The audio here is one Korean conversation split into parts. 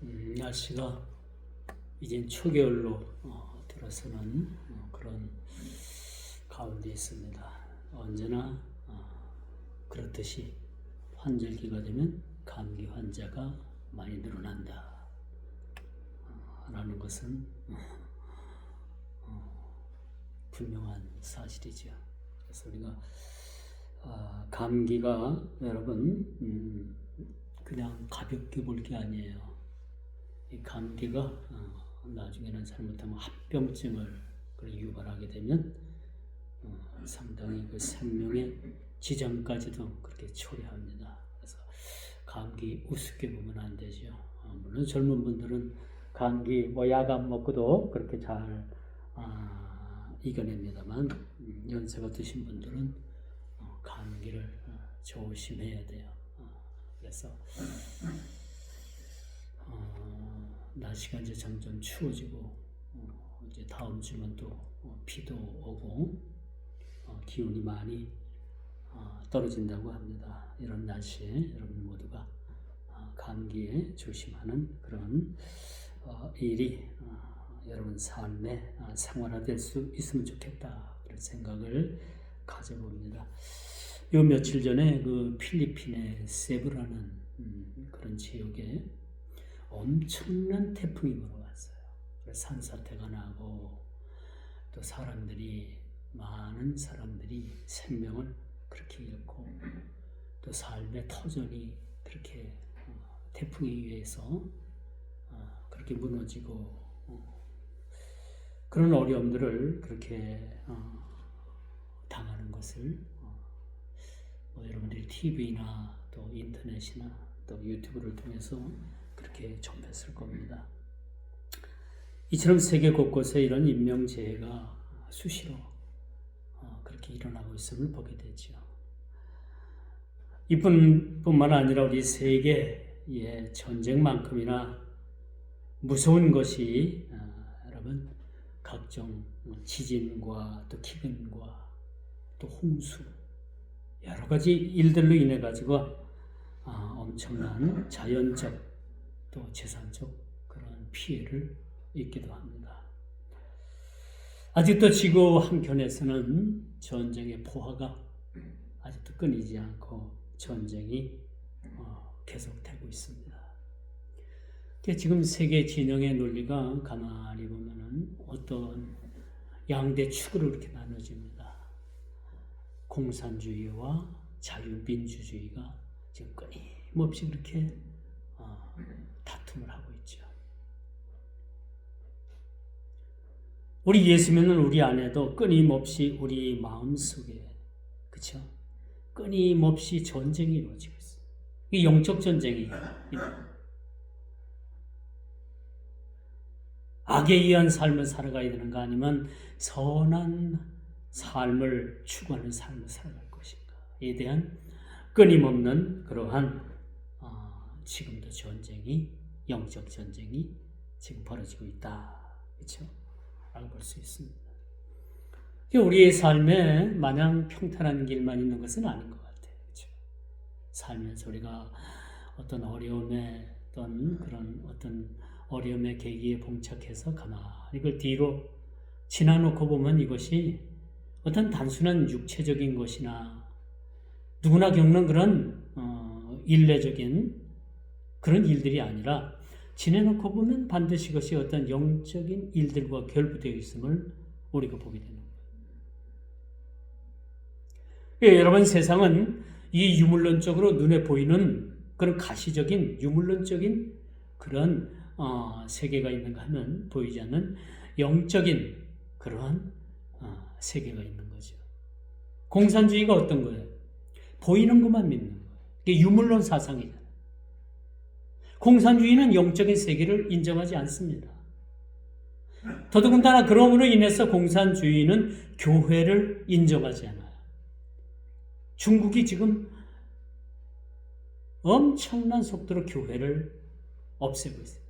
날씨가 이젠 초겨울로 들어서는 그런 가운데 있습니다. 언제나 그렇듯이 환절기가 되면 감기 환자가 많이 늘어난다 라는 것은 분명한 사실이죠. 그래서 우리가 감기가 여러분 그냥 가볍게 볼 게 아니에요. 이 감기가 나중에는 잘못하면 합병증을 유발하게 되면 상당히 그 생명의 지장까지도 그렇게 초래합니다. 그래서 감기 우습게 보면 안 되죠. 물론 젊은 분들은 감기 약 안 먹고도 그렇게 잘 이겨냅니다만 연세가 드신 분들은 감기를 조심해야 돼요. 그래서 날씨가 이제 점점 추워지고 이제 다음 주면 또 비도 오고 기온이 많이 떨어진다고 합니다. 이런 날씨에 여러분 모두가 감기에 조심하는 그런 일이 여러분 삶의 생활화될 수 있으면 좋겠다 그런 생각을 가져봅니다. 요 며칠 전에 그 필리핀의 세부라는 그런 지역에 엄청난 태풍이 불어왔어요. 그래서 산사태가 나고 또 많은 사람들이 생명을 그렇게 잃고 또 삶의 터전이 그렇게 태풍에 의해서 그렇게 무너지고 그런 어려움들을 그렇게 당하는 것을 여러분들이 TV나 또 인터넷이나 또 유튜브를 통해서 그렇게 접했을 겁니다. 이처럼 세계 곳곳에 이런 인명재해가 수시로 그렇게 일어나고 있음을 보게 되죠. 이뿐만 아니라 우리 세계의 전쟁만큼이나 무서운 것이 여러분 각종 지진과 또 기근과 또 홍수 여러 가지 일들로 인해 가지고 엄청난 자연적 또 재산적 그런 피해를 입기도 합니다. 아직도 지구 한켠에서는 전쟁의 포화가 아직도 끊이지 않고 전쟁이 계속되고 있습니다. 지금 세계 진영의 논리가 가만히 보면은 어떤 양대 축으로 이렇게 나눠집니다. 공산주의와 자유민주주의가 지금 끊임없이 그렇게 다툼을 하고 있죠. 우리 예수 믿는 우리 안에도 끊임없이 우리 마음속에 그렇죠? 끊임없이 전쟁이 이루어지고 있어요. 이 영적 전쟁이 악에 의한 삶을 살아가야 되는가 아니면 선한 삶을 추구하는 삶을 살아갈 것인가에 대한 끊임없는 그러한 지금도 전쟁이 영적 전쟁이 지금 벌어지고 있다. 그렇죠? 라고 볼 수 있습니다. 우리의 삶에 마냥 평탄한 길만 있는 것은 아닌 것 같아요. 그렇죠? 살면서 우리가 어떤 어려움에 어떤 어려움의 계기에 봉착해서 가만히 이걸 뒤로 지나놓고 보면 이것이 어떤 단순한 육체적인 것이나 누구나 겪는 그런 일례적인 그런 일들이 아니라 지내놓고 보면 반드시 그것이 어떤 영적인 일들과 결부되어 있음을 우리가 보게 되는 거예요. 여러분 세상은 이 유물론적으로 눈에 보이는 그런 가시적인 유물론적인 그런 세계가 있는가 하면 보이지 않는 영적인 그러한 세계가 있는 거죠. 공산주의가 어떤 거예요? 보이는 것만 믿는 거예요. 이게 유물론 사상이잖아요. 공산주의는 영적인 세계를 인정하지 않습니다. 더더군다나 그러므로 인해서 공산주의는 교회를 인정하지 않아요. 중국이 지금 엄청난 속도로 교회를 없애고 있어요.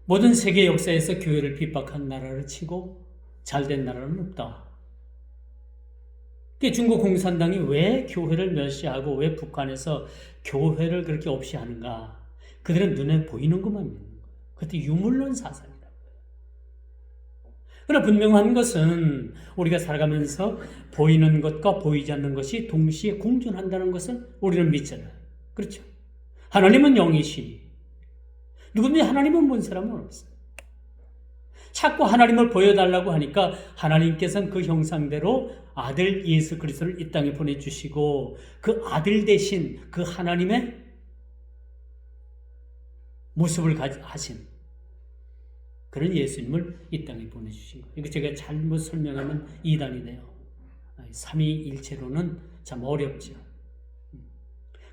모든 세계 역사에서 교회를 핍박한 나라를 치고 잘된 나라는 없다. 중국 공산당이 왜 교회를 멸시하고 왜 북한에서 교회를 그렇게 없이 하는가? 그들은 눈에 보이는 것만 믿는 거예요. 그것도 유물론 사상이라고요. 그러나 분명한 것은 우리가 살아가면서 보이는 것과 보이지 않는 것이 동시에 공존한다는 것을 우리는 믿잖아요. 그렇죠? 하나님은 영이시니 누구든지 하나님은 본 사람은 없어요. 자꾸 하나님을 보여달라고 하니까 하나님께서는 그 형상대로 아들 예수 그리스도를 이 땅에 보내주시고 그 아들 대신 그 하나님의 모습을 하신 그런 예수님을 이 땅에 보내주신 거예요. 이거 제가 잘못 설명하면 이단이 돼요. 삼위일체로는 참 어렵죠.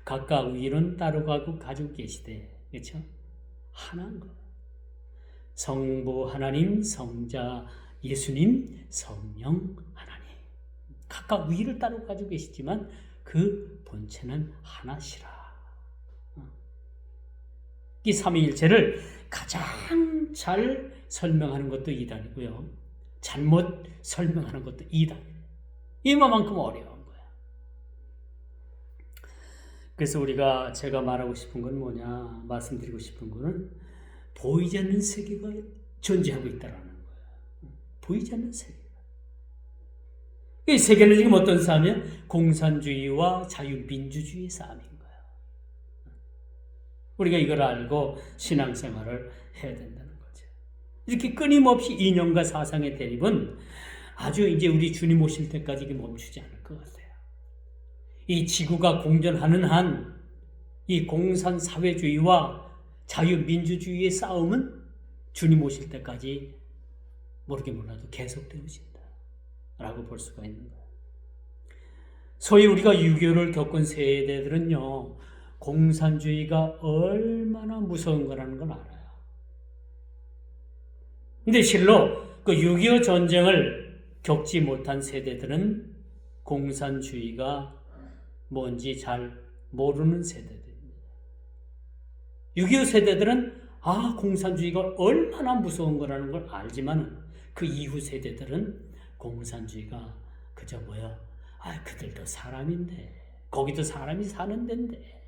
각각 위는 따로 가지고 계시되, 그렇죠? 하나인 거예요. 성부 하나님, 성자 예수님, 성령 하나님. 각각 위를 따로 가지고 계시지만 그 본체는 하나시라. 이 삼위일체를 가장 잘 설명하는 것도 이단이고요. 잘못 설명하는 것도 이단이에요. 이만큼 어려운 거야. 그래서 제가 말하고 싶은 건 뭐냐, 말씀드리고 싶은 거는 보이지 않는 세계가 존재하고 있다는 거예요. 보이지 않는 세계. 이 세계는 지금 어떤 싸움이야? 공산주의와 자유민주주의의 싸움인 거예요. 우리가 이걸 알고 신앙생활을 해야 된다는 거죠. 이렇게 끊임없이 이념과 사상의 대립은 아주 이제 우리 주님 오실 때까지 멈추지 않을 것 같아요. 이 지구가 공존하는 한 이 공산사회주의와 자유민주주의의 싸움은 주님 오실 때까지 모르게 몰라도 계속되어진다 라고 볼 수가 있는 거예요. 소위 우리가 6.25를 겪은 세대들은요, 공산주의가 얼마나 무서운 거라는 걸 알아요. 근데 실로 그 6.25 전쟁을 겪지 못한 세대들은 공산주의가 뭔지 잘 모르는 세대들입니다. 6.25 세대들은 공산주의가 얼마나 무서운 거라는 걸 알지만 그 이후 세대들은 공산주의가 그저 그들도 사람인데, 거기도 사람이 사는 데인데,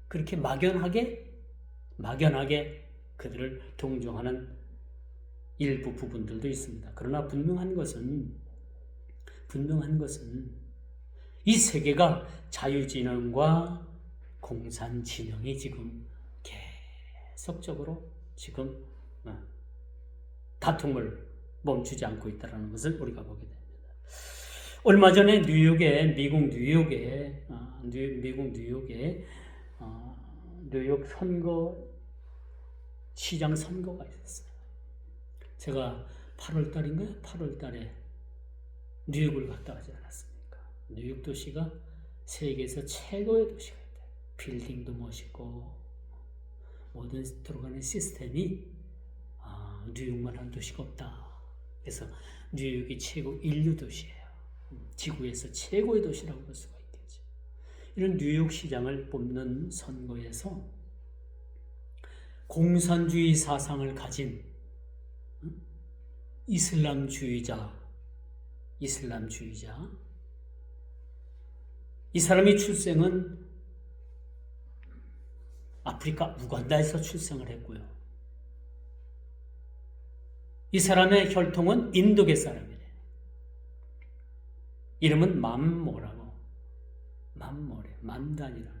그렇게 막연하게 그들을 동정하는 일부 부분들도 있습니다. 그러나 분명한 것은 이 세계가 자유진영과 공산진영이 지금 계속적으로 지금 다툼을 멈추지 않고 있다는 것을 우리가 보게 됩니다. 얼마 전에 미국 뉴욕에 뉴욕 시장 선거가 있었어요. 제가 8월 달인가요? 8월 달에 뉴욕을 갔다 오지 않았습니까? 뉴욕 도시가 세계에서 최고의 도시가 있다. 빌딩도 멋있고 모든 들어가는 시스템이 뉴욕만 한 도시가 없다. 그래서 뉴욕이 최고 인류 도시예요. 지구에서 최고의 도시라고 볼 수가 있겠죠. 이런 뉴욕 시장을 뽑는 선거에서 공산주의 사상을 가진 이슬람주의자, 이 사람이 출생은 아프리카 우간다에서 출생을 했고요. 이 사람의 혈통은 인도계 사람이래요. 이름은 맘단이라는 이름이에요.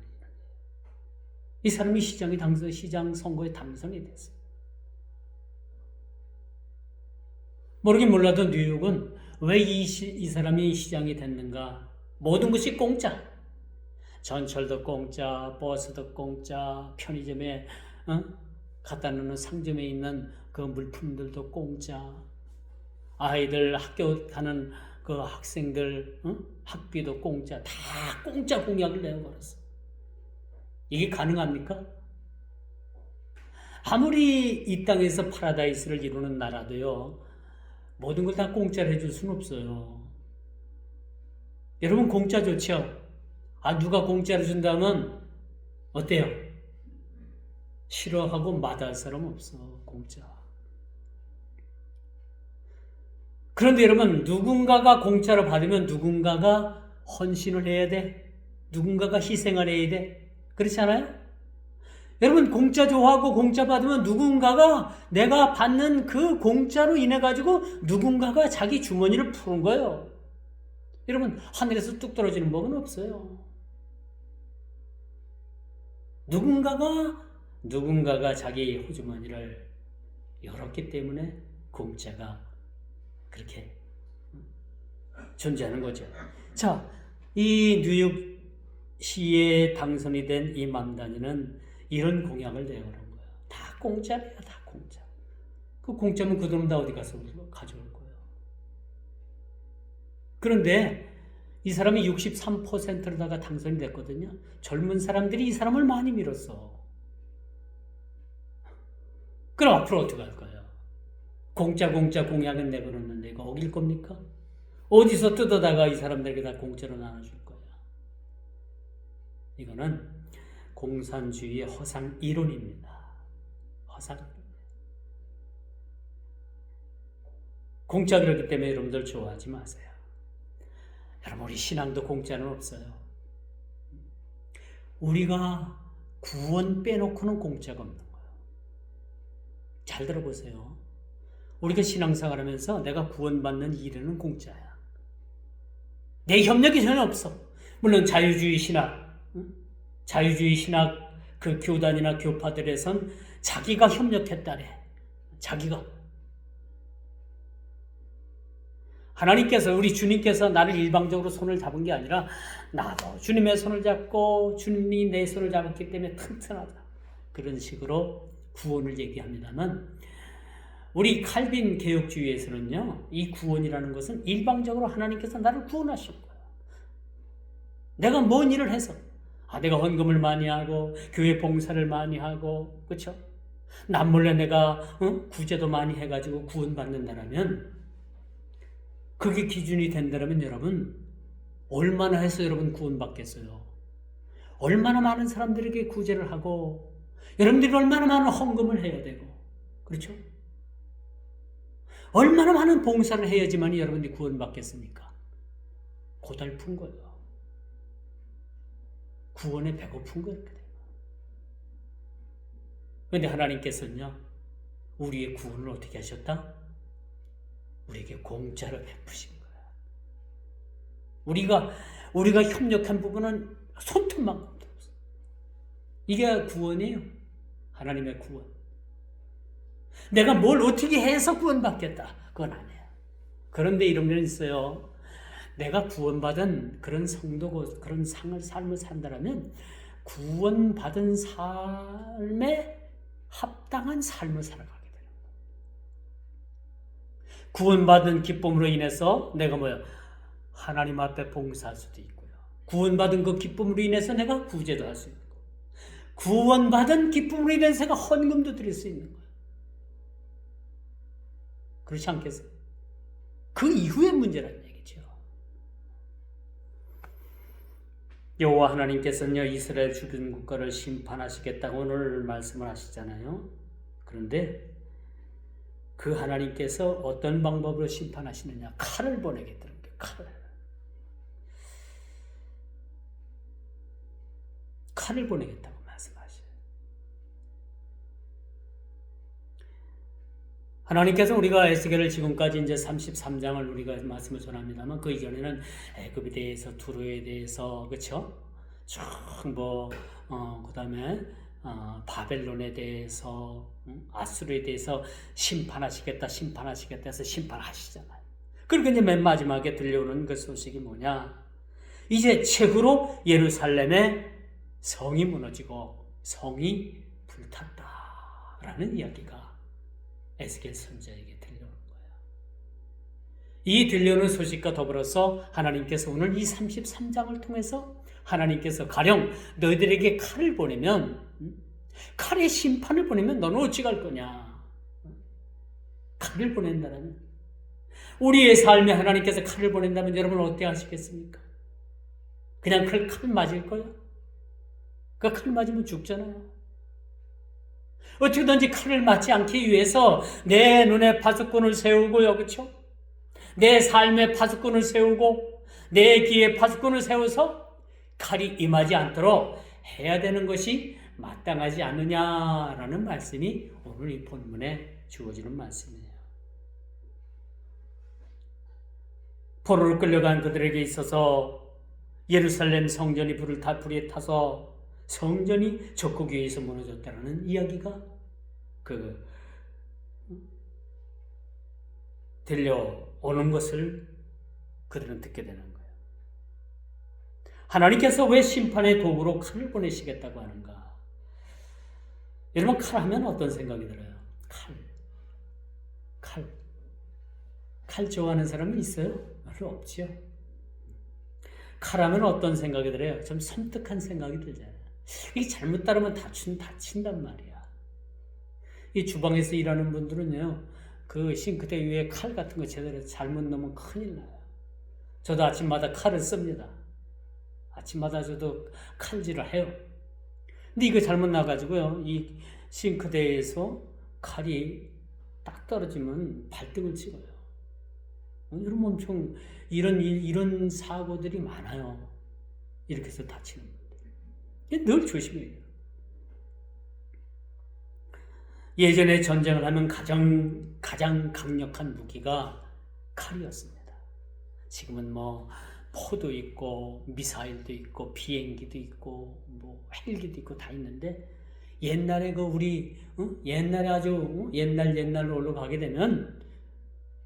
이 사람이 시장 선거에 당선이 됐어요. 모르긴 몰라도 뉴욕은 왜 이 사람이 시장이 됐는가? 모든 것이 공짜. 전철도 공짜, 버스도 공짜, 편의점에 갖다 놓는 상점에 있는 그 물품들도 공짜. 아이들 학교 가는 그 학생들 학비도 공짜. 다 공짜 공약을 내어버렸어. 이게 가능합니까? 아무리 이 땅에서 파라다이스를 이루는 나라도요, 모든 걸 다 공짜로 해줄 수는 없어요. 여러분 공짜 좋죠? 누가 공짜로 준다면 어때요? 싫어하고 마다할 사람 없어. 공짜. 그런데 여러분, 누군가가 공짜로 받으면 누군가가 헌신을 해야 돼. 누군가가 희생을 해야 돼. 그렇지 않아요? 여러분, 공짜 좋아하고 공짜 받으면 누군가가 내가 받는 그 공짜로 인해 가지고 누군가가 자기 주머니를 푸는 거예요. 여러분, 하늘에서 뚝 떨어지는 법은 없어요. 누군가가 자기 호주머니를 열었기 때문에 공짜가 그렇게 존재하는 거죠. 자, 이 뉴욕시에 당선이 된 이 맘다니는 이런 공약을 내걸은 거예요. 다 공짜래요, 다 공짜. 그 공짜면 그 돈은 다 어디 가서 가져올 거예요. 그런데 이 사람이 63%로다가 당선이 됐거든요. 젊은 사람들이 이 사람을 많이 밀었어. 그럼 앞으로 어떻게 할 거예요? 공짜 공약은 내걸었는데 이거 어길 겁니까? 어디서 뜯어다가 이 사람들에게 다 공짜로 나눠줄 거야. 이거는 공산주의의 허상 이론입니다. 허상 이론. 공짜 그렇기 때문에 여러분들 좋아하지 마세요. 여러분, 우리 신앙도 공짜는 없어요. 우리가 구원 빼놓고는 공짜가 없는 거예요. 잘 들어보세요. 우리가 신앙생활 하면서 내가 구원받는 일에는 공짜야. 내 협력이 전혀 없어. 물론 자유주의 신학 그 교단이나 교파들에선 자기가 협력했다래. 자기가. 하나님께서, 우리 주님께서 나를 일방적으로 손을 잡은 게 아니라 나도 주님의 손을 잡고 주님이 내 손을 잡았기 때문에 튼튼하다. 그런 식으로 구원을 얘기합니다만, 우리 칼빈 개혁주의에서는요, 이 구원이라는 것은 일방적으로 하나님께서 나를 구원하신 거예요. 내가 뭔 일을 해서, 내가 헌금을 많이 하고 교회 봉사를 많이 하고, 그렇죠? 남몰래 내가 구제도 많이 해가지고 구원받는다라면, 그게 기준이 된다면 여러분, 얼마나 해서 여러분 구원받겠어요? 얼마나 많은 사람들에게 구제를 하고, 여러분들이 얼마나 많은 헌금을 해야 되고, 그렇죠? 얼마나 많은 봉사를 해야지만 여러분들이 구원받겠습니까? 고달픈 거예요. 구원에 배고픈 거예요. 그런데 하나님께서는요, 우리의 구원을 어떻게 하셨다? 우리에게 공짜로 베푸신 거야. 우리가 협력한 부분은 손톱만큼도 없어. 이게 구원이에요. 하나님의 구원. 내가 뭘 어떻게 해서 구원받겠다. 그건 아니에요. 그런데 이런 게 있어요. 내가 구원받은 그런 성도고 그런 삶을 산다면 구원받은 삶에 합당한 삶을 살아가게 돼요. 구원받은 기쁨으로 인해서 내가 하나님 앞에 봉사할 수도 있고요. 구원받은 그 기쁨으로 인해서 내가 구제도 할 수 있고, 구원받은 기쁨으로 인해서 내가 헌금도 드릴 수 있는 거예요. 그렇지 않겠어요? 그 이후의 문제라는 얘기죠. 여호와 하나님께서는요, 이스라엘 주변 국가를 심판하시겠다고 오늘 말씀을 하시잖아요. 그런데 그 하나님께서 어떤 방법으로 심판하시느냐? 칼을 보내겠다는 거예요. 칼을 보내겠다고 말씀하셔요. 하나님께서 우리가 에스겔을 지금까지 이제 33장을 우리가 말씀을 전합니다만, 그 이전에는 애굽에 대해서, 두로에 대해서, 그렇죠? 그다음에 바벨론에 대해서, 아수르에 대해서 심판하시겠다 해서 심판하시잖아요. 그러니까 이제 맨 마지막에 들려오는 그 소식이 뭐냐? 이제 최후로 예루살렘의 성이 무너지고 성이 불탔다라는 이야기가 에스겔 선지자에게 들려오는 거예요. 이 들려오는 소식과 더불어서 하나님께서 오늘 이 33장을 통해서 하나님께서 가령 너희들에게 칼을 보내면, 칼의 심판을 보내면 너는 어찌 갈 거냐? 칼을 보낸다면, 우리의 삶에 하나님께서 칼을 보낸다면 여러분 어떻게 하시겠습니까? 그냥 칼 맞을 거예요? 그 칼 맞으면 죽잖아요. 어떻게든지 칼을 맞지 않기 위해서 내 눈에 파수꾼을 세우고요, 그렇죠? 내 삶에 파수꾼을 세우고 내 귀에 파수꾼을 세워서 칼이 임하지 않도록 해야 되는 것이 마땅하지 않느냐라는 말씀이 오늘 이 본문에 주어지는 말씀이에요. 포로로 끌려간 그들에게 있어서 예루살렘 성전이 불에 타서 성전이 적국 위에서 무너졌다는 이야기가 들려오는 것을 그들은 듣게 되는 거예요. 하나님께서 왜 심판의 도구로 칼을 보내시겠다고 하는가? 여러분, 칼 하면 어떤 생각이 들어요? 칼 좋아하는 사람은 있어요? 별로 없지요. 칼 하면 어떤 생각이 들어요? 좀 섬뜩한 생각이 들잖아요. 이게 잘못 따르면 다친단 말이야. 이 주방에서 일하는 분들은요, 그 싱크대 위에 칼 같은 거 제대로 잘못 넣으면 큰일 나요. 저도 아침마다 칼을 씁니다. 아침마다 저도 칼질을 해요. 근데 이거 잘못 나가지고요, 이 싱크대에서 칼이 딱 떨어지면 발등을 찍어요. 여러분, 엄청 이런 사고들이 많아요. 이렇게 해서 다치는 분들. 늘 조심해야 돼요. 예전에 전쟁을 하면 가장 강력한 무기가 칼이었습니다. 지금은 뭐 포도 있고 미사일도 있고 비행기도 있고 뭐 헬기도 있고 다 있는데, 옛날에 옛날에 아주 옛날로 올라가게 되면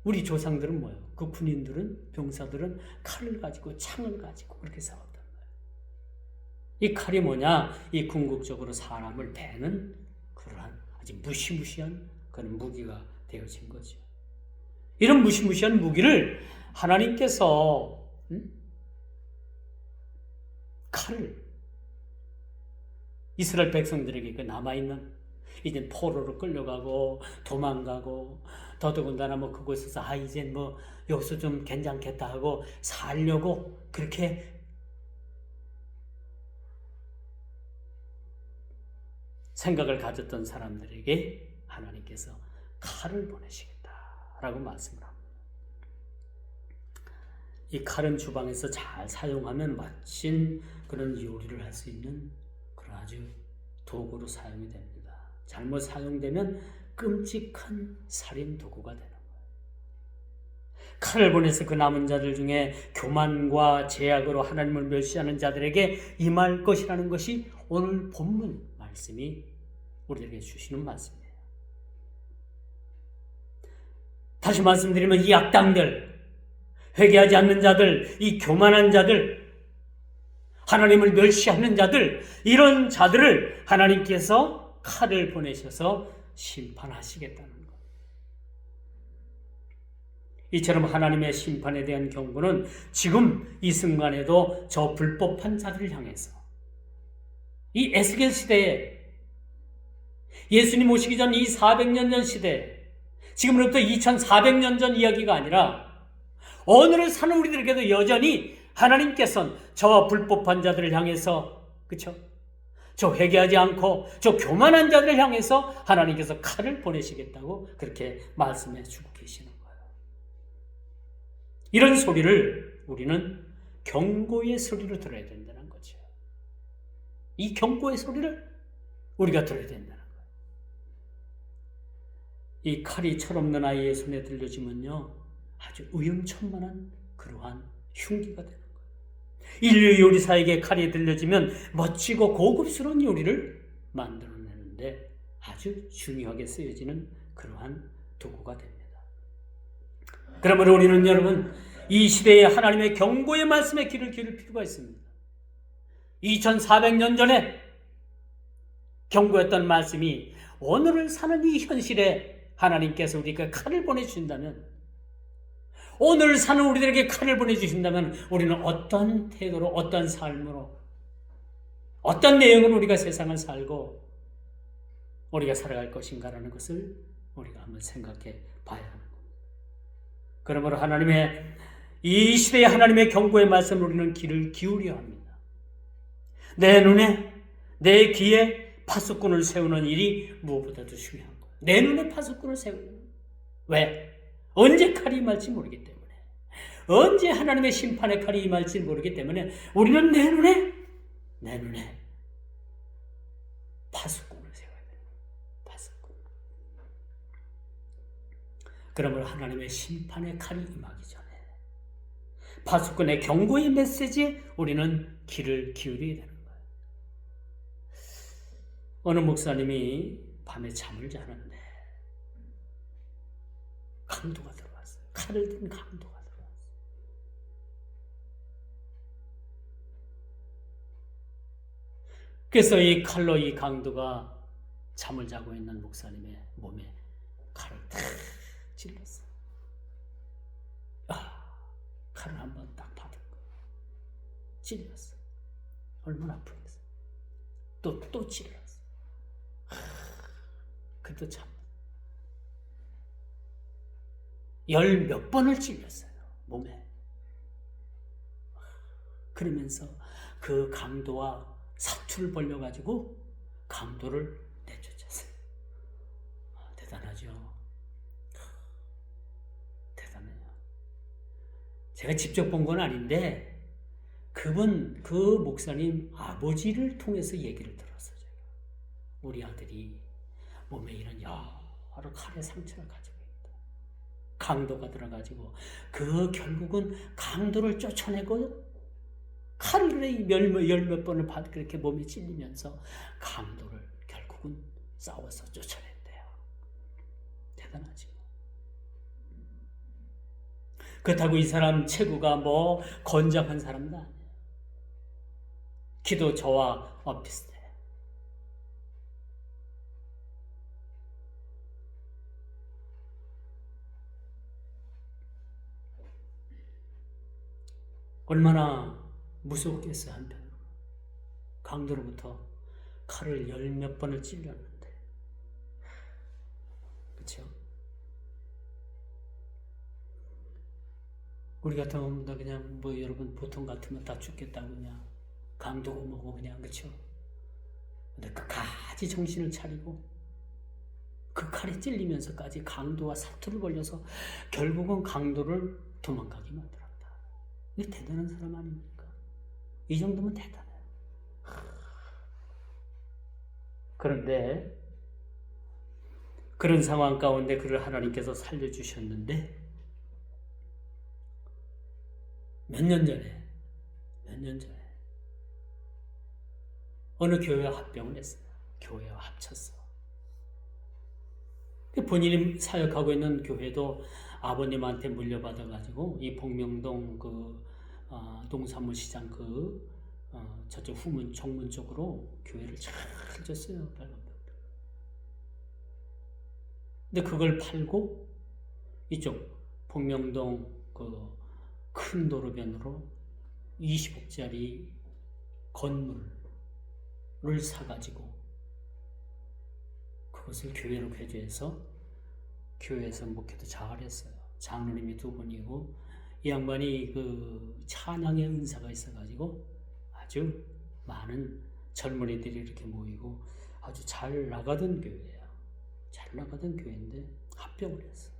우리 조상들은 뭐예요? 그 군인들은, 병사들은 칼을 가지고 창을 가지고 그렇게 싸웠단 말이에요. 이 칼이 뭐냐? 이 궁극적으로 사람을 베는 그러한 아주 무시무시한 그런 무기가 되어진 거죠. 이런 무시무시한 무기를 하나님께서 칼을 이스라엘 백성들에게 남아있는, 이제 포로로 끌려가고 도망가고 더더군다나 뭐 그곳에서 이제 뭐 여기서 좀 괜찮겠다 하고 살려고 그렇게 생각을 가졌던 사람들에게 하나님께서 칼을 보내시겠다라고 말씀을 합니다. 이 칼은 주방에서 잘 사용하면 멋진 그런 요리를 할 수 있는 그런 아주 도구로 사용이 됩니다. 잘못 사용되면 끔찍한 살인 도구가 되는 거예요. 칼을 보내서 그 남은 자들 중에 교만과 제약으로 하나님을 멸시하는 자들에게 임할 것이라는 것이 오늘 본문 말씀이 우리에게 주시는 말씀이에요. 다시 말씀드리면 이 악당들, 회개하지 않는 자들, 이 교만한 자들, 하나님을 멸시하는 자들, 이런 자들을 하나님께서 칼을 보내셔서 심판하시겠다는 것. 이처럼 하나님의 심판에 대한 경고는 지금 이 순간에도 저 불법한 자들을 향해서, 이 에스겔 시대에, 예수님 오시기 전 이 400년 전 시대, 지금으로부터 2400년 전 이야기가 아니라 오늘을 사는 우리들에게도 여전히 하나님께서는 저와 불법한 자들을 향해서, 그렇죠? 저 회개하지 않고 저 교만한 자들을 향해서 하나님께서 칼을 보내시겠다고 그렇게 말씀해 주고 계시는 거예요. 이런 소리를 우리는 경고의 소리로 들어야 된다는 거죠. 이 경고의 소리를 우리가 들어야 된다는 거예요. 이 칼이 철없는 아이의 손에 들려지면요, 아주 위험천만한 그러한 흉기가 되는 거예요. 인류 요리사에게 칼이 들려지면 멋지고 고급스러운 요리를 만들어내는데 아주 중요하게 쓰여지는 그러한 도구가 됩니다. 그러므로 우리는 여러분, 이 시대에 하나님의 경고의 말씀에 귀를 기울일 필요가 있습니다. 2400년 전에 경고했던 말씀이 오늘을 사는 이 현실에 하나님께서 우리에게 칼을 보내주신다면, 오늘 사는 우리들에게 칼을 보내주신다면 우리는 어떤 태도로, 어떤 삶으로, 어떤 내용으로 우리가 세상을 살고 우리가 살아갈 것인가라는 것을 우리가 한번 생각해 봐야 하는 겁니다. 그러므로 하나님의 이 시대의 하나님의 경고의 말씀을 우리는 귀를 기울여야 합니다. 내 눈에, 내 귀에 파수꾼을 세우는 일이 무엇보다도 중요한 거예요. 내 눈에 파수꾼을 세우는. 왜? 언제 칼이 임할지 모르기 때문에. 언제 하나님의 심판의 칼이 임할지 모르기 때문에 우리는 내 눈에 파수꾼을 세워야 돼요. 파수꾼. 그러므로 하나님의 심판의 칼이 임하기 전에 파수꾼의 경고의 메시지에 우리는 귀를 기울여야 되는 거예요. 어느 목사님이 밤에 잠을 자는데 강도가 들어왔어요. 칼을 든 강도가 들어왔어요. 그래서 이 칼로 이 강도가 잠을 자고 있는 목사님의 몸에 칼을 탁 찔렀어요. 칼을 한번 딱 받은 거예요. 찔렸어요. 얼마나 아프겠어요. 또 찔렀어요. 그래도 참 열 몇 번을 찔렸어요. 몸에. 그러면서 그 강도와 사투를 벌려가지고 강도를 내쫓았어요. 대단하죠. 대단해요. 제가 직접 본 건 아닌데 그 목사님 아버지를 통해서 얘기를 들었어요. 제가. 우리 아들이 몸에 이런 여러 칼의 상처를 가지고 있다. 강도가 들어가지고 결국은 강도를 쫓아내고 칼을 열 몇 번을 그렇게 몸에 찔리면서 강도를 결국은 싸워서 쫓아낸대요. 대단하죠. 그렇다고 이 사람 체구가 뭐 건장한 사람도 아니에요. 키도 저와 비슷해요. 얼마나 무섭겠어요. 한편으로 강도로부터 칼을 열 몇 번을 찔렸는데, 그렇죠? 우리 같으면 그냥 뭐 여러분 보통 같으면 다 죽겠다고 그냥 강도고 뭐고 그냥, 그렇죠? 근데 끝까지 정신을 차리고 그 칼에 찔리면서까지 강도와 사투를 벌려서 결국은 강도를 도망가게 만들었다. 이게 대단한 사람 아닙니까? 이 정도면 대단해요. 그런데 그런 상황 가운데 그를 하나님께서 살려주셨는데 몇 년 전에 어느 교회와 합병을 했어요. 교회와 합쳤어. 본인이 사역하고 있는 교회도 아버님한테 물려받아가지고 이 복명동 동사무 시장 저쪽 후문 정문 쪽으로 교회를 잘 졌어요. 근데 그걸 팔고 이쪽 복명동 큰 도로변으로 20억짜리 건물을 사가지고 그것을 교회로 개조해서 교회에서 목회도 잘했어요. 장로님이 2분이고 이 양반이 찬양의 은사가 있어가지고 아주 많은 젊은이들이 이렇게 모이고 아주 잘 나가던 교회예요. 잘 나가던 교회인데 합병을 했어요.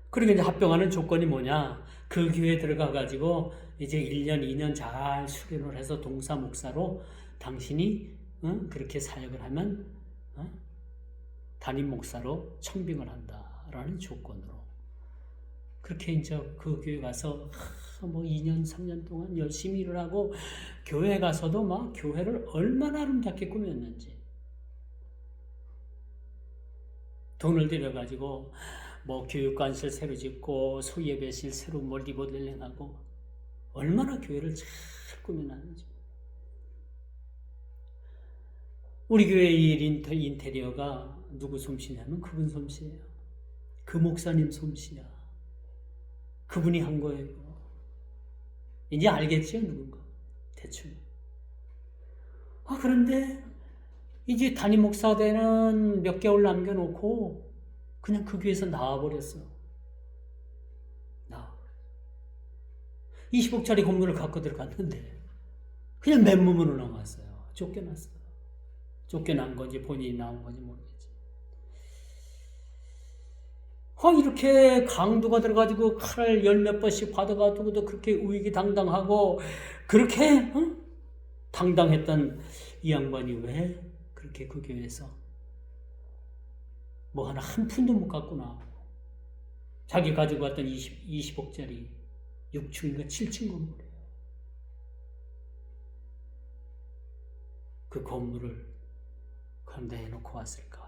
그러니까 이제 합병하는 조건이 뭐냐? 그 교회에 들어가가지고 이제 1년, 2년 잘 수련을 해서 동사 목사로 당신이 그렇게 사역을 하면 담임 목사로 청빙을 한다라는 조건으로 그렇게 이제 그 교회 가서 뭐 2년, 3년 동안 열심히 일을 하고 교회 가서도 막 교회를 얼마나 아름답게 꾸몄는지 돈을 들여가지고 뭐 교육관실 새로 짓고 소예배실 새로 뭐 리모델링하고 얼마나 교회를 잘 꾸며놨는지. 우리 교회의 인테리어가 누구 솜씨냐면 그분 솜씨예요. 그 목사님 솜씨야. 그분이 한 거예요. 이제 알겠죠, 누군가 대충. 그런데 이제 담임 목사 되는 몇 개월 남겨놓고 그냥 그 교회에서 나와버렸어. 20억짜리 건물을 갖고 들어갔는데 그냥 맨몸으로 나왔어요. 쫓겨났어요. 쫓겨난 건지 본인이 나온 건지 모르겠지. 이렇게 강도가 들어가지고 칼을 열 몇 번씩 받아가지고도 그렇게 우위기당당하고 그렇게 당당했던 이 양반이 왜 그렇게 그 교회에서 뭐 하나 한 푼도 못 갖고 나오고 자기 가지고 왔던 20억짜리 6층인가 7층 건물이에요. 그 건물을 그런데 해놓고 왔을까?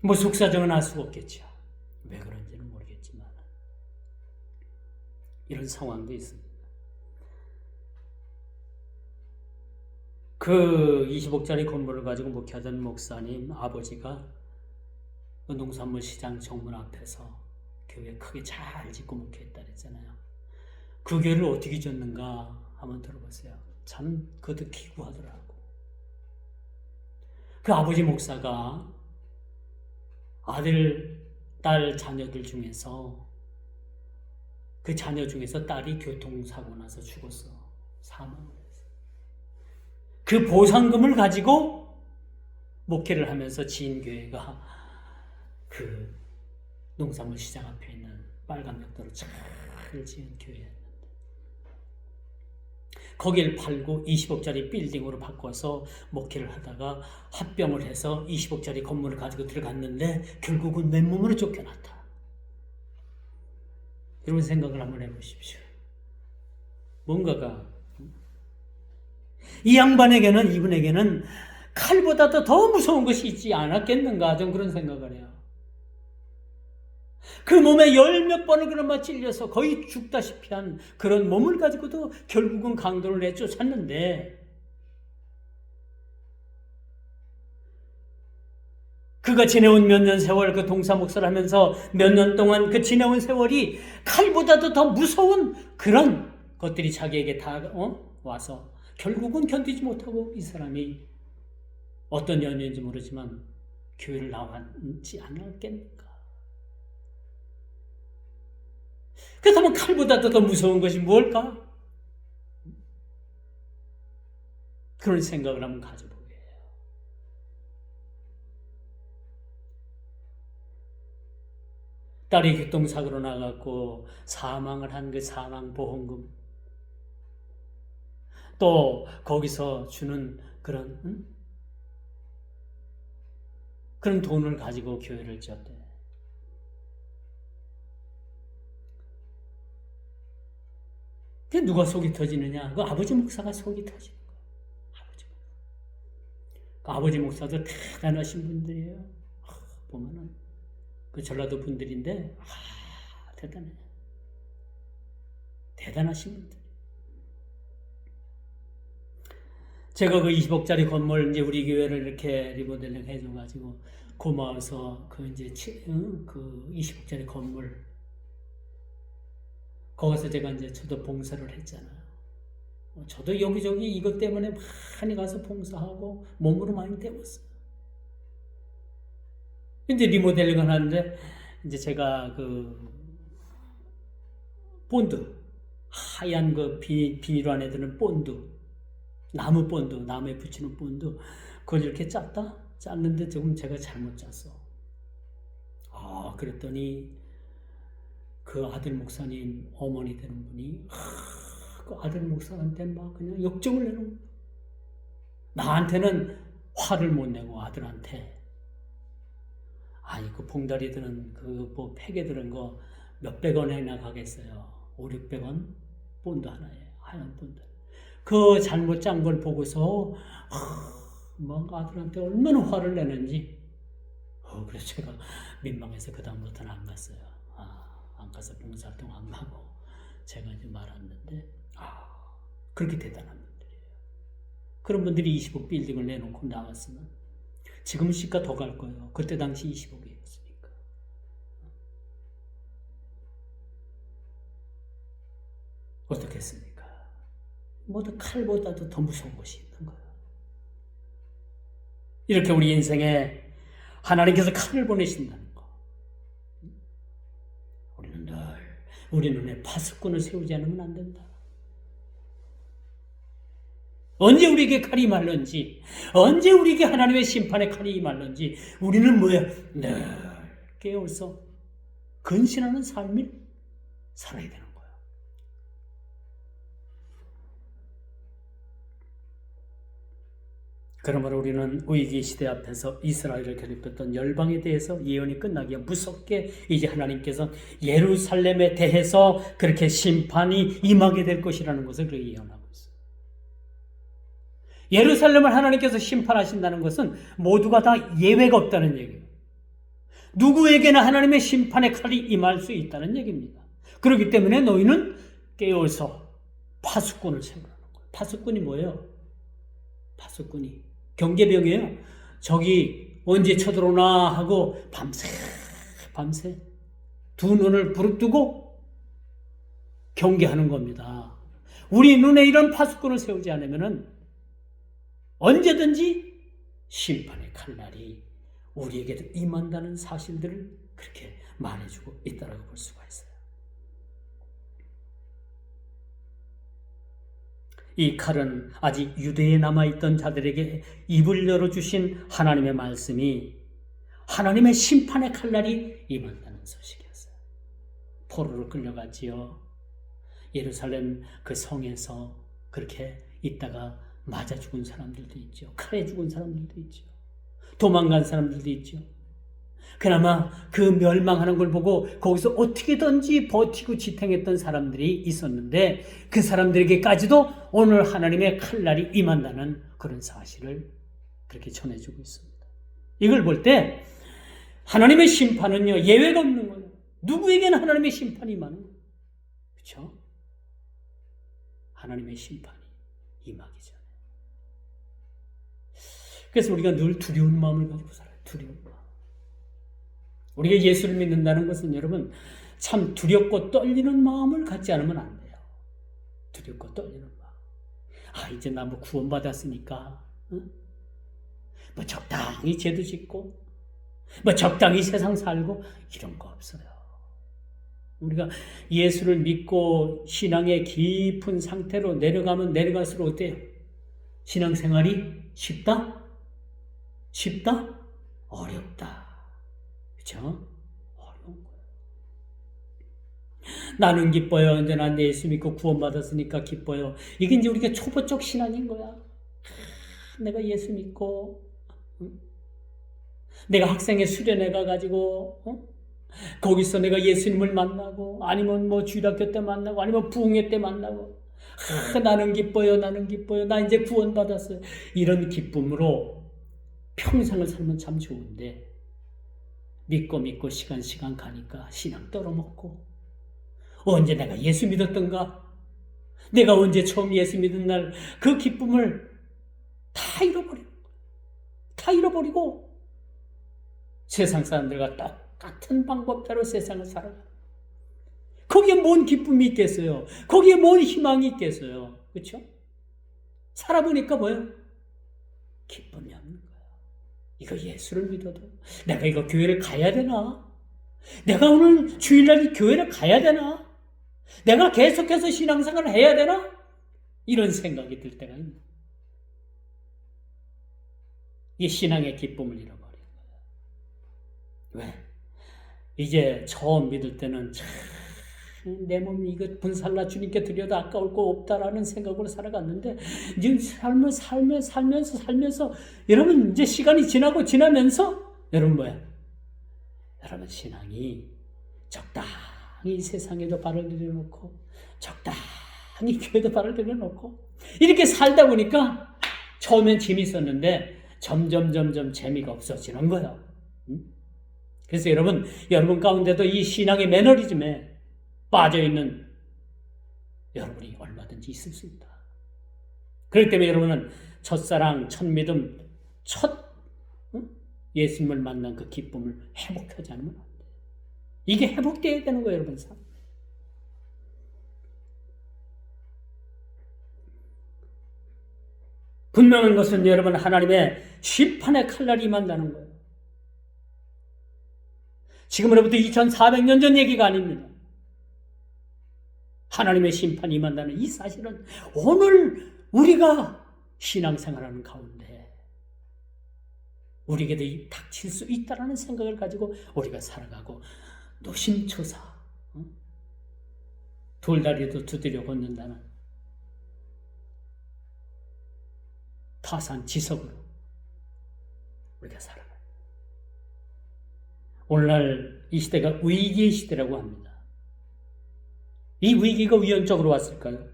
뭐 속사정은 알 수가 없겠죠. 왜 그런지는 모르겠지만 이런 상황도 있습니다. 그 20억짜리 건물을 가지고 목회하던 목사님 아버지가 그 농산물 시장 정문 앞에서 교회 크게 잘 짓고 목회했다 그랬잖아요. 그 교회를 어떻게 짓는가 한번 들어보세요. 참 그것도 기구하더라고. 그 아버지 목사가 아들, 딸 자녀들 중에서 그 자녀 중에서 딸이 교통사고 나서 죽었어. 사망을 했어. 그 보상금을 가지고 목회를 하면서 지은 교회가 그 농산물 시장 앞에 있는 빨간 벽돌을 잘 지은 교회였는데 거기를 팔고 20억짜리 빌딩으로 바꿔서 목회를 하다가 합병을 해서 20억짜리 건물을 가지고 들어갔는데 결국은 맨몸으로 쫓겨났다. 이런 생각을 한번 해보십시오. 뭔가가 이 양반에게는 이분에게는 칼보다도 더 무서운 것이 있지 않았겠는가 좀 그런 생각을 해요. 그 몸에 열 몇 번을 그나마 찔려서 거의 죽다시피 한 그런 몸을 가지고도 결국은 강도를 내쫓았는데 그가 지내온 몇 년 세월 그 동사 목사를 하면서 몇 년 동안 그 지내온 세월이 칼보다도 더 무서운 그런 것들이 자기에게 다 와서 결국은 견디지 못하고 이 사람이 어떤 연유인지 모르지만 교회를 나왔지 않았겠는가. 그렇다면 칼보다도 더 무서운 것이 뭘까? 그런 생각을 한번 가져보게 해요. 딸이 교통사고로 나갔고 사망을 한 그 사망보험금 또 거기서 주는 그런 그런 돈을 가지고 교회를 지었대. 그게 누가 속이 터지느냐? 그 아버지 목사가 속이 터지는 거예요. 아버지 목사도 대단하신 분들이에요. 보면은 그 전라도 분들인데 대단해. 대단하신 분들. 제가 그 20억짜리 건물 이제 우리 교회를 이렇게 리모델링 해줘가지고 고마워서 그 이제 그 20억짜리 건물 거기서 제가 이제 저도 봉사를 했잖아요. 저도 여기저기 이것 때문에 많이 가서 봉사하고 몸으로 많이 때웠어요. 이제 리모델링을 하는데 이제 제가 그 본드 하얀 그 비닐 안에 드는 본드 나무 본드 나무에 붙이는 본드 그걸 이렇게 짰는데 조금 제가 잘못 짰어. 그랬더니 그 아들 목사님 어머니 되는 분이 그 아들 목사한테 막 그냥 역정을 내는 거야. 나한테는 화를 못 내고 아들한테 그 봉다리 드는 그 뭐 팩에 드는 거 몇백 원이나 가겠어요. 5, 600원 본드 하나에 하얀 본드. 그 잘못 짠 걸 보고서 막 아들한테 얼마나 화를 내는지 그래서 제가 민망해서 그 다음부터는 안 갔어요. 안 가서 봉사활동 안 하고 제가 이제 말았는데 그렇게 대단한 분들이에요. 그런 분들이 20억 빌딩을 내놓고 나왔으면 지금 시가 더 갈 거예요. 그때 당시 20억이었으니까. 어떻겠습니까? 모두 칼보다도 더 무서운 것이 있는 거예요. 이렇게 우리 인생에 하나님께서 칼을 보내신다는 거. 우리는 늘 우리 눈에 파수꾼을 세우지 않으면 안 된다. 언제 우리에게 칼이 임할는지, 언제 우리에게 하나님의 심판의 칼이 임할는지 우리는 뭐야? 늘 깨어서 근신하는 삶을 살아야 되는 거야. 그러므로 우리는 위기 시대 앞에서 이스라엘을 괴롭혔던 열방에 대해서 예언이 끝나기에 무섭게 이제 하나님께서 예루살렘에 대해서 그렇게 심판이 임하게 될 것이라는 것을 그렇게 예언하고 있어요. 예루살렘을 하나님께서 심판하신다는 것은 모두가 다 예외가 없다는 얘기예요. 누구에게나 하나님의 심판의 칼이 임할 수 있다는 얘기입니다. 그렇기 때문에 너희는 깨어서 파수꾼을 세우라는 거예요. 파수꾼이 뭐예요? 파수꾼이 경계병이에요. 저기 언제 쳐들어오나 하고 밤새 두 눈을 부릅뜨고 경계하는 겁니다. 우리 눈에 이런 파수꾼을 세우지 않으면 언제든지 심판의 칼날이 우리에게도 임한다는 사실들을 그렇게 말해주고 있다고 볼 수가 있어요. 이 칼은 아직 유대에 남아있던 자들에게 입을 열어주신 하나님의 말씀이 하나님의 심판의 칼날이 임한다는 소식이었어요. 포로로 끌려갔지요. 예루살렘 그 성에서 그렇게 있다가 맞아 죽은 사람들도 있죠. 칼에 죽은 사람들도 있죠. 도망간 사람들도 있죠. 그나마 그 멸망하는 걸 보고 거기서 어떻게든지 버티고 지탱했던 사람들이 있었는데 그 사람들에게까지도 오늘 하나님의 칼날이 임한다는 그런 사실을 그렇게 전해주고 있습니다. 이걸 볼 때 하나님의 심판은요 예외가 없는 거예요. 누구에게나 하나님의 심판이 임하는 거예요. 그렇죠? 하나님의 심판이 임하기 전에. 그래서 우리가 늘 두려운 마음을 가지고 살아요. 두려운 마음. 우리가 예수를 믿는다는 것은 여러분 참 두렵고 떨리는 마음을 갖지 않으면 안 돼요. 두렵고 떨리는 마음. 이제 나 뭐 구원받았으니까 뭐 적당히 죄도 짓고 뭐 적당히 세상 살고 이런 거 없어요. 우리가 예수를 믿고 신앙의 깊은 상태로 내려가면 내려갈수록 어때요? 신앙생활이 쉽다? 쉽다? 어렵다. 그렇죠? 어려운 거예요. 나는 기뻐요. 이제 난 예수 믿고 구원받았으니까 기뻐요. 이게 이제 우리가 초보적 신앙인 거야. 내가 예수 믿고 내가 학생회 수련회 가가지고 거기서 내가 예수님을 만나고 아니면 뭐 주일학교 때 만나고 아니면 부흥회 때 만나고 나는 기뻐요. 나는 기뻐요. 나 이제 구원받았어요. 이런 기쁨으로 평생을 살면 참 좋은데 믿고 시간 가니까 신앙 떨어먹고 언제 내가 예수 믿었던가? 내가 언제 처음 예수 믿은 날 그 기쁨을 다 잃어버리는 거예요. 다 잃어버리고 세상 사람들과 똑같은 방법대로 세상을 살아가요. 거기에 뭔 기쁨이 있겠어요? 거기에 뭔 희망이 있겠어요? 그렇죠? 살아보니까 뭐예요? 기쁨이 없는 거예요. 이거 예수를 믿어도 내가 이거 교회를 가야 되나? 내가 오늘 주일날 교회를 가야 되나? 내가 계속해서 신앙생활을 해야 되나? 이런 생각이 들 때가 있는 거예요. 이 신앙의 기쁨을 잃어버린 거예요. 왜? 이제 처음 믿을 때는 참 내 몸이 이거 분살나 주님께 드려도 아까울 거 없다라는 생각으로 살아갔는데 지금 삶을 살면서 여러분 이제 시간이 지나면서 여러분 뭐야? 여러분 신앙이 적당히 세상에도 발을 들여놓고 적당히 교회도 발을 들여놓고 이렇게 살다 보니까 처음엔 재밌었는데 점점 재미가 없어지는 거예요. 그래서 여러분 가운데도 이 신앙의 매너리즘에 빠져있는 여러분이 얼마든지 있을 수 있다. 그렇기 때문에 여러분은 첫사랑, 첫믿음, 예수님을 만난 그 기쁨을 회복하지 않으면 안 돼요. 이게 회복되어야 되는 거예요, 여러분. 분명한 것은 여러분 하나님의 심판의 칼날이 임한다는 거예요. 지금으로부터 2400년 전 얘기가 아닙니다. 하나님의 심판이 임한다는 이 사실은 오늘 우리가 신앙생활하는 가운데 우리에게도 닥칠 수 있다라는 생각을 가지고 우리가 살아가고, 노심초사 돌다리도 두드려 걷는다는 타산지석으로 우리가 살아가요. 오늘날 이 시대가 위기의 시대라고 합니다. 이 위기가 위헌적으로 왔을까요?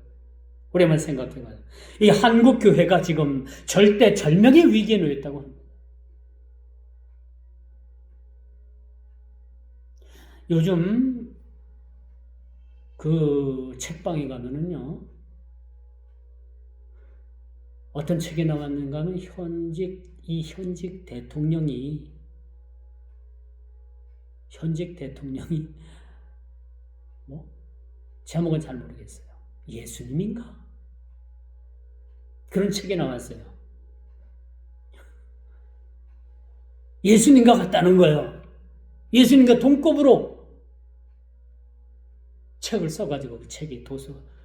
우리 한번 생각해봐요. 이 한국 교회가 지금 절대 절명의 위기에 놓였다고 합니다. 요즘 그 책방에 가면은요, 어떤 책이 나왔는가 하면 현직 대통령이 제목은 잘 모르겠어요. 예수님인가? 그런 책이 나왔어요. 예수님과 같다는 거예요. 예수님과 동급으로 책을 써가지고 그 책이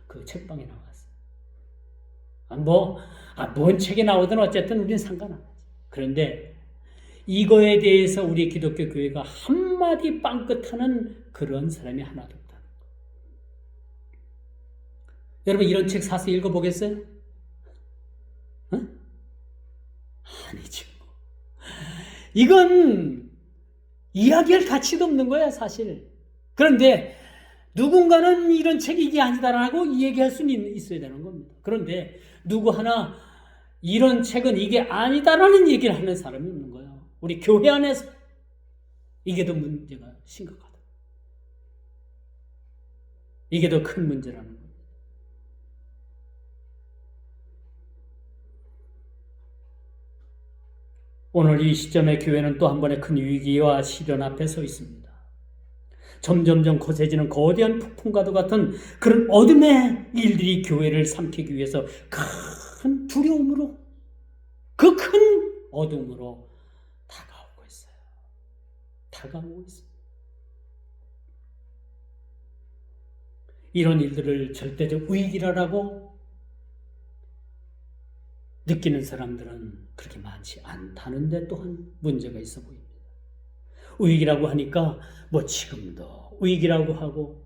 그 책방에 나왔어요. 뭔 책이 나오든 어쨌든 우리는 상관 안 하지. 그런데 이거에 대해서 우리 기독교 교회가 한마디 빵긋하는 그런 사람이 하나도 없다는 거. 여러분, 이런 책 사서 읽어보겠어요? 응? 아니죠. 이건 이야기할 가치도 없는 거야, 사실. 그런데 누군가는 이런 책이 이게 아니다라고 얘기할 수는 있어야 되는 겁니다. 그런데 누구 하나 이런 책은 이게 아니다라는 얘기를 하는 사람이 없는 거예요. 우리 교회 안에서. 이게 더 문제가 심각하다. 이게 더 큰 문제라는 겁니다. 오늘 이 시점에 교회는 또 한 번의 큰 위기와 시련 앞에 서 있습니다. 점점점 거세지는 거대한 폭풍과도 같은 그런 어둠의 일들이 교회를 삼키기 위해서 큰 두려움으로, 그 큰 어둠으로 다가오고 있어요. 이런 일들을 절대적 위기라고 느끼는 사람들은 그렇게 많지 않다는데 또한 문제가 있어 보입니다. 위기라고 하니까 지금도 위기라고 하고,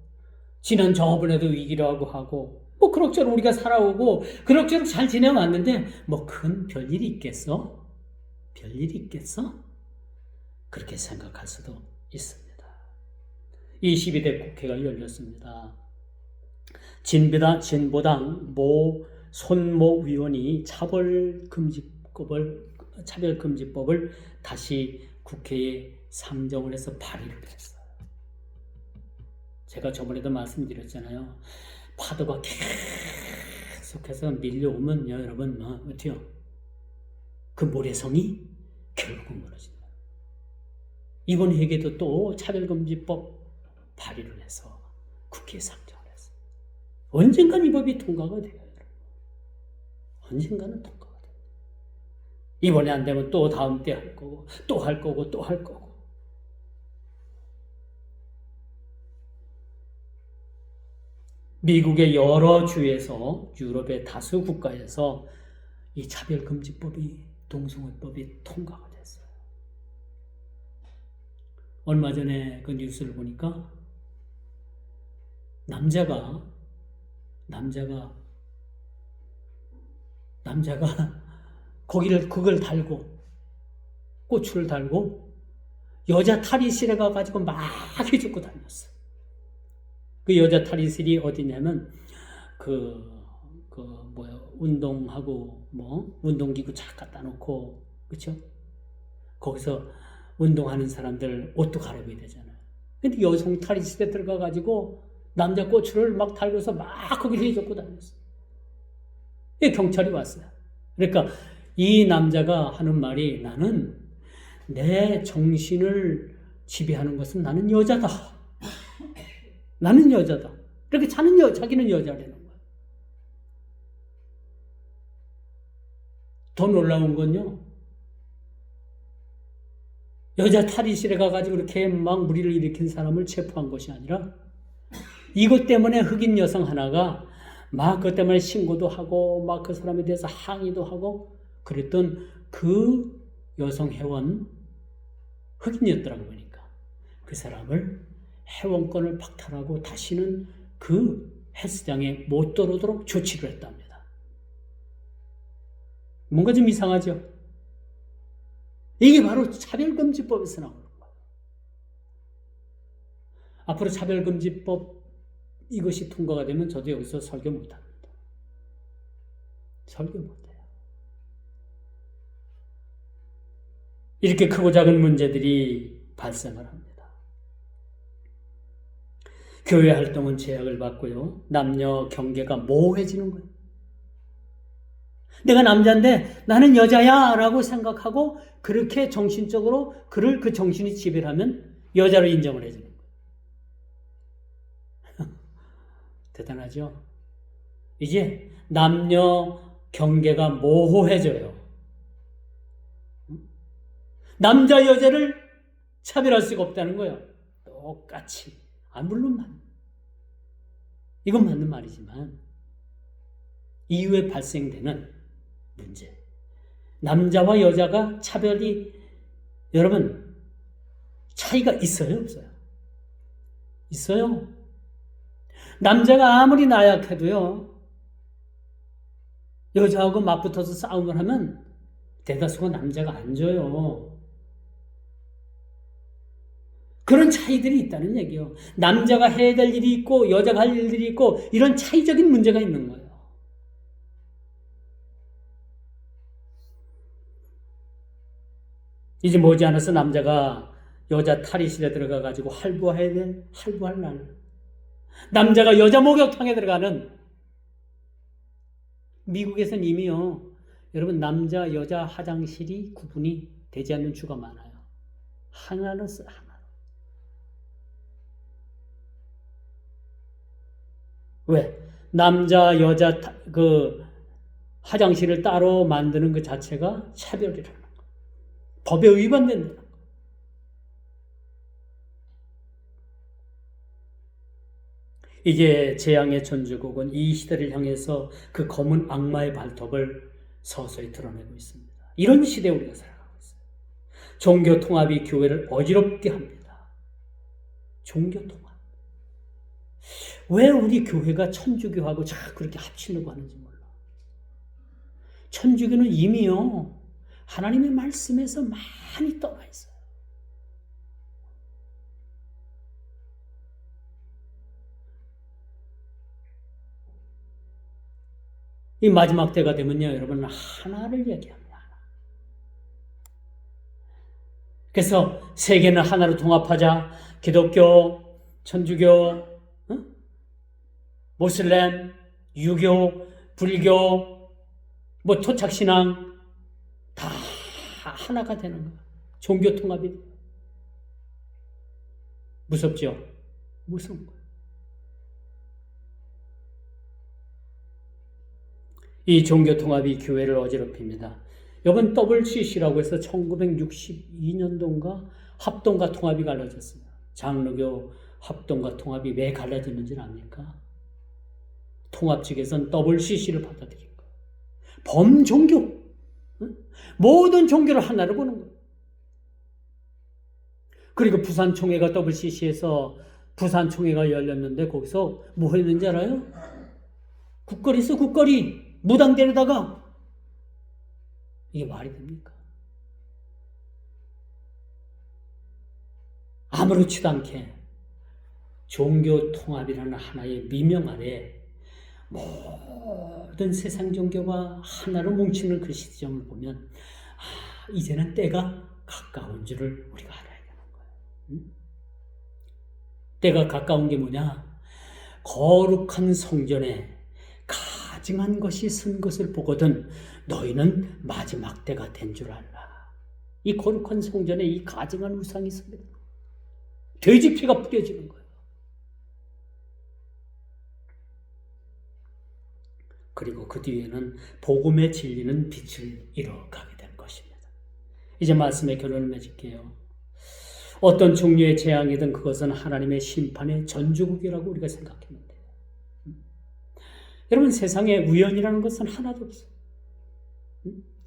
지난 저번에도 위기라고 하고, 그럭저럭 우리가 살아오고 그럭저럭 잘 지내왔는데 큰 별일이 있겠어? 그렇게 생각할 수도 있습니다. 22대 국회가 열렸습니다. 진보당 손모 의원이 차별금지법을 다시 국회에 상정을 해서 발의를 했어요. 제가 저번에도 말씀드렸잖아요. 파도가 계속해서 밀려오면요, 여러분, 어때요? 그 모래성이 결국 무너진다. 이번 회계도 또 차별금지법 발의를 해서 국회에 상정을 했어요. 언젠간 이 법이 통과가 돼요, 여러분. 언젠가는 통과가 돼요. 이번에 안 되면 또 다음 때 할 거고, 또 할 거고. 미국의 여러 주에서, 유럽의 다수 국가에서 이 차별금지법이, 동성애법이 통과가 됐어요. 얼마 전에 그 뉴스를 보니까 남자가 그걸 달고, 고추를 달고 여자 탈의실에 가가지고 막 해주고 다녔어. 그 여자 탈의실이 어디냐면 운동하고 운동기구 착 갖다 놓고, 그렇죠? 거기서 운동하는 사람들 옷도 갈아입어야 되잖아요. 근데 여성 탈의실에 들어가가지고 남자 고추를 막 달고서 막 거기를 해줬고 다녔어. 경찰이 왔어요. 그러니까 이 남자가 하는 말이, 나는 내 정신을 지배하는 것은 나는 여자다. 이렇게 자기는 여자라는 거야. 더 놀라운 건요, 여자 탈의실에 가가지고 이렇게 막 무리를 일으킨 사람을 체포한 것이 아니라, 이것 때문에 흑인 여성 하나가 막 그것 때문에 신고도 하고 막 그 사람에 대해서 항의도 하고 그랬던 그 여성 회원, 흑인이었더라고 보니까 그 사람을 회원권을 박탈하고 다시는 그 헬스장에 못 들어오도록 조치를 했답니다. 뭔가 좀 이상하죠? 이게 바로 차별금지법에서 나오는 거예요. 앞으로 차별금지법 이것이 통과가 되면 저도 여기서 설교 못합니다. 설교 못해요. 이렇게 크고 작은 문제들이 발생을 합니다. 교회 활동은 제약을 받고요. 남녀 경계가 모호해지는 거예요. 내가 남자인데 나는 여자야 라고 생각하고 그렇게 정신적으로 그를 그 정신이 지배를 하면 여자로 인정을 해주는 거예요. 대단하죠? 이제 남녀 경계가 모호해져요. 남자 여자를 차별할 수가 없다는 거예요. 똑같이. 물론 이건 맞는 말이지만 이후에 발생되는 문제, 남자와 여자가 차별이 여러분 차이가 있어요 없어요? 있어요. 남자가 아무리 나약해도요 여자하고 맞붙어서 싸움을 하면 대다수가 남자가 안 져요. 그런 차이들이 있다는 얘기예요. 남자가 해야 될 일이 있고 여자가 할 일들이 있고 이런 차이적인 문제가 있는 거예요. 이제 머지않아서 남자가 여자 탈의실에 들어가가지고 할부할 날. 남자가 여자 목욕탕에 들어가는 미국에서는 이미요. 여러분 남자 여자 화장실이 구분이 되지 않는 주가 많아요. 하나로 써 하나. 왜? 남자 여자 그 화장실을 따로 만드는 그 자체가 차별이라는 거. 법에 위반된다는 거. 이게 재앙의 전주국은 이 시대를 향해서 그 검은 악마의 발톱을 서서히 드러내고 있습니다. 이런 시대에 우리가 살아가고 있어요. 종교 통합이 교회를 어지럽게 합니다. 종교 통합. 왜 우리 교회가 천주교하고 자꾸 그렇게 합치려고 하는지 몰라. 천주교는 이미요 하나님의 말씀에서 많이 떠나 있어요. 이 마지막 때가 되면요 여러분 하나를 얘기합니다. 그래서 세계는 하나로 통합하자. 기독교, 천주교, 모슬렘, 유교, 불교, 토착신앙 다 하나가 되는 거예요. 종교 통합이 무섭죠? 무서운 거예요. 이 종교 통합이 교회를 어지럽힙니다. 이번 WCC라고 해서 1962년도인가 합동과 통합이 갈라졌습니다. 장로교 합동과 통합이 왜 갈라졌는지는 압니까? 통합 측에서는 WCC를 받아들인 거예요. 범종교. 모든 종교를 하나로 보는 거예요. 그리고 부산총회가 WCC에서 부산총회가 열렸는데 거기서 뭐 했는지 알아요? 국거리 있어, 국거리. 무당 데려다가. 이게 말이 됩니까? 아무렇지도 않게 종교 통합이라는 하나의 미명 아래 모든 세상 종교가 하나로 뭉치는 그 시점을 보면 이제는 때가 가까운 줄을 우리가 알아야 되는 거예요. 때가 가까운 게 뭐냐? 거룩한 성전에 가증한 것이 선 것을 보거든 너희는 마지막 때가 된 줄 알라. 이 거룩한 성전에 이 가증한 우상이 섭니다. 돼지 피가 뿌려지는 거예요. 그리고 그 뒤에는 복음의 진리는 빛을 잃어가게 될 것입니다. 이제 말씀의 결론을 맺을게요. 어떤 종류의 재앙이든 그것은 하나님의 심판의 전주국이라고 우리가 생각하면 돼요. 여러분, 세상에 우연이라는 것은 하나도 없어요.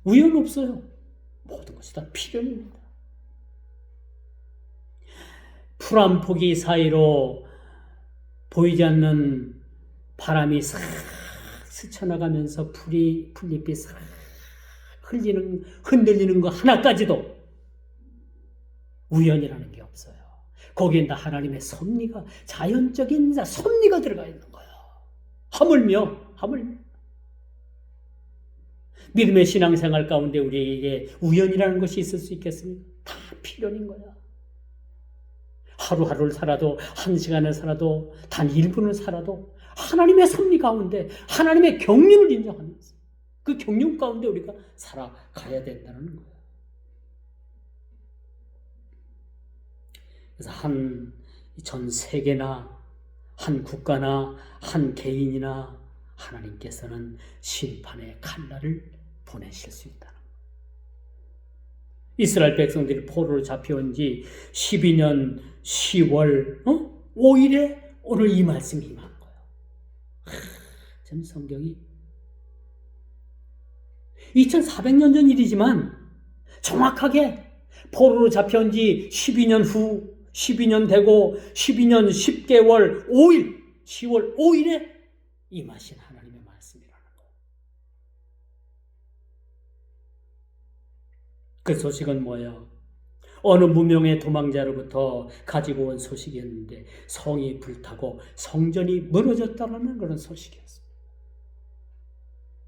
우연 없어요. 모든 것이 다 필연입니다. 풀 한 포기 사이로 보이지 않는 바람이 싹 스쳐나가면서 풀잎이 싹 흔들리는 거 하나까지도 우연이라는 게 없어요. 거기에 다 하나님의 섭리가, 자연적인 섭리가 들어가 있는 거예요. 하물며 믿음의 신앙생활 가운데 우리에게 우연이라는 것이 있을 수 있겠습니까? 다 필연인 거야. 하루하루를 살아도, 한 시간을 살아도, 단 1분을 살아도 하나님의 섭리 가운데 하나님의 경륜을 인정하면서 그 경륜 가운데 우리가 살아가야 된다는 거예요. 그래서 전 세계나 한 국가나 한 개인이나 하나님께서는 심판의 칼날을 보내실 수 있다는 거예요. 이스라엘 백성들이 포로로 잡혀온 지 12년 10월 5일에 오늘 이 말씀이 임한 거예요. 전 성경이 2400년 전 일이지만 정확하게 포로로 잡혀온 지 12년 되고 12년 10개월 5일 10월 5일에 임하신 하나님의 말씀이라는 거예요. 그 소식은 뭐예요? 어느 무명의 도망자로부터 가지고 온 소식이었는데 성이 불타고 성전이 무너졌다는 그런 소식이었습니다.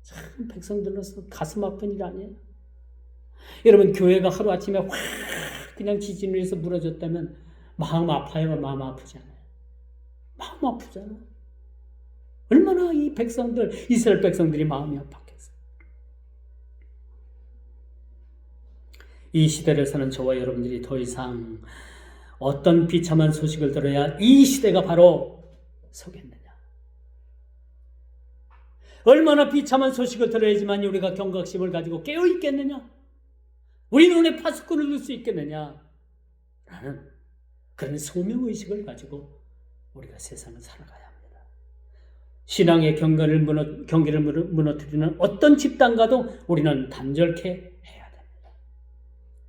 참 백성들로서 가슴 아픈 일 아니에요? 여러분, 교회가 하루아침에 확 그냥 지진을 해서 무너졌다면 마음 아파요? 마음 아프지 않아요? 마음 아프잖아요. 얼마나 이 백성들, 이스라엘 백성들이 마음이 아팠겠어요. 이 시대를 사는 저와 여러분들이 더 이상 어떤 비참한 소식을 들어야 이 시대가 바로 서겠느냐? 얼마나 비참한 소식을 들어야지만 우리가 경각심을 가지고 깨어있겠느냐? 우리 눈에 파수꾼을 넣을 수 있겠느냐? 라는 그런 소명의식을 가지고 우리가 세상을 살아가야 합니다. 신앙의 경계를 무너뜨리는 어떤 집단과도 우리는 단절케 해야 됩니다.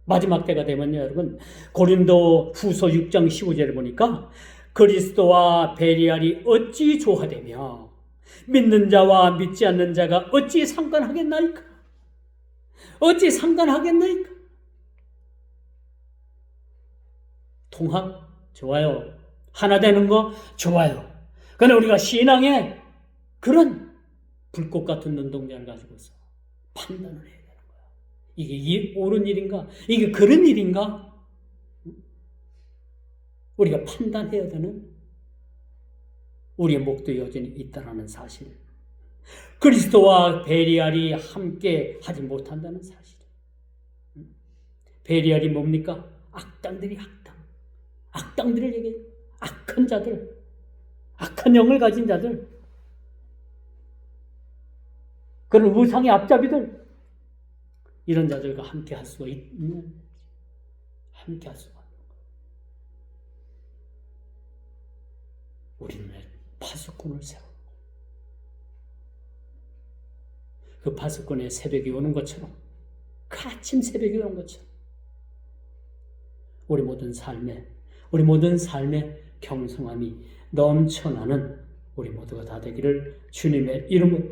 마지막 때가 되면요, 여러분, 고린도 후서 6장 15절을 보니까 그리스도와 벨리알이 어찌 조화되며 믿는 자와 믿지 않는 자가 어찌 상관하겠나이까? 어찌 상관하겠나이까? 통합 좋아요. 하나 되는 거 좋아요. 그런데 우리가 신앙에 그런 불꽃 같은 눈동자를 가지고서 판단을 해야 되는 거야. 이게 옳은 일인가? 이게 그런 일인가? 우리가 판단해야 되는 우리의 목도 여전히 있다는 사실. 그리스도와 벨리알이 함께 하지 못한다는 사실. 벨리알이 뭡니까? 악당들이 악당들을 얘기해요. 악한 자들, 악한 영을 가진 자들, 그런 우상의 앞잡이들, 이런 자들과 함께 할 수가 있는, 함께 할 수가 있는 거예요. 우리는 파수꾼을 세우고 그 파수꾼의 새벽이 오는 것처럼, 그 아침 새벽이 오는 것처럼 우리 모든 삶의 경성함이 넘쳐나는 우리 모두가 다 되기를 주님의 이름으로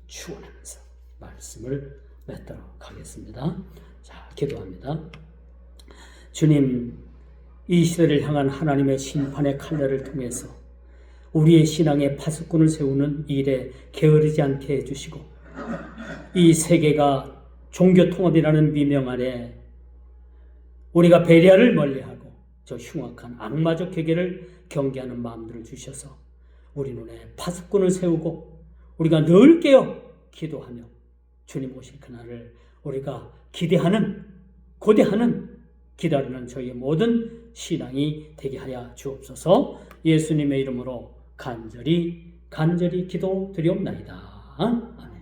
축원하면서 말씀을 맺도록 하겠습니다. 자, 기도합니다. 주님, 이 시대를 향한 하나님의 심판의 칼날을 통해서 우리의 신앙의 파수꾼을 세우는 일에 게으르지 않게 해주시고, 이 세계가 종교통합이라는 미명 아래 우리가 벨리알을 멀리하고 저 흉악한 악마적 계계를 경계하는 마음들을 주셔서 우리 눈에 파수꾼을 세우고 우리가 늘 깨어 기도하며 주님 오실 그날을 우리가 고대하는 기다리는 저희의 모든 신앙이 되게 하여 주옵소서. 예수님의 이름으로 간절히 기도드리옵나이다. 아멘.